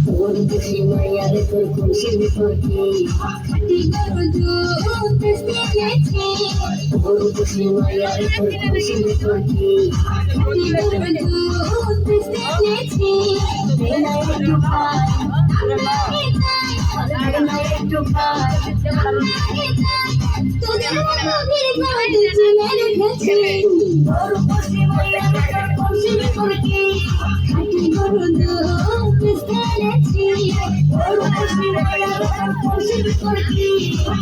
তোর খুশি মায়ারে তোর খুশি বিপরীত খাটি গরু দুধ দেখেছি তোর খুশি মায়ারে তোর খুশি বিপরীত খাটি গরু দুধ দেখেছি বেলা একটু খাই বেলা একটু খাই তোদের গভীর গভীর চিনে রেখেছি তোর খুশি মায়ারে তোর খুশি বিপরীত খাটি গরু দুধ দেখেছি তোর খুশি মায়ারে তোর খুশি বিপরীত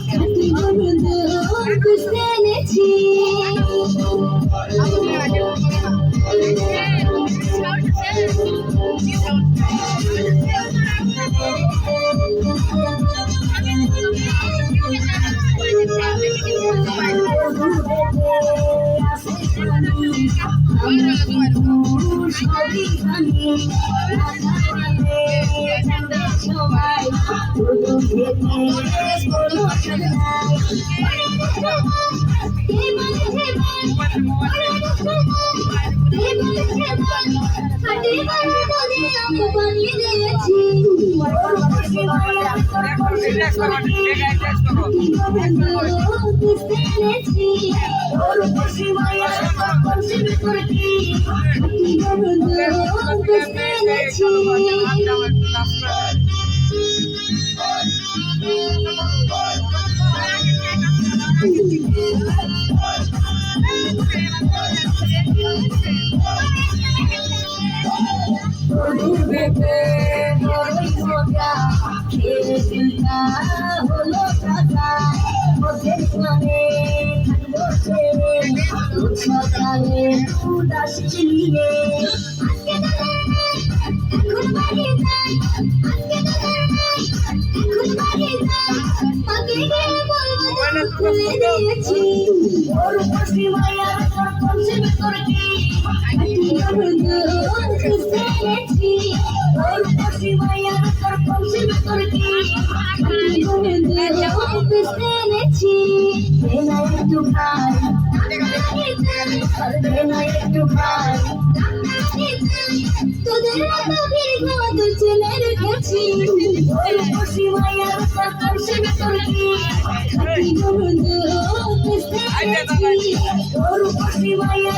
খাটি গরু দুধ দেখেছি সকালে উদাস চিনিয়ে আজকে এখন বাড়ি যাই আজকে এখন বাড়ি যাই আগে গিয়ে বলবো খুলে দিয়েছি ওর খুশি মায়ার তোর খুশি বিপরীত খাটি গরু দুধ দেখেছি ওর খুশি মায়ার তোর খুশি বিপরীত খাটি গরু দুধ দেখেছি বেলা একটু খাই তোদের গভীর গভীর চিনে রেখেছি ওই খুশি মায়ার তোর খুশি বিপরীত খাটি গরু দুধ দেখেছি ওর খুশি মায়ার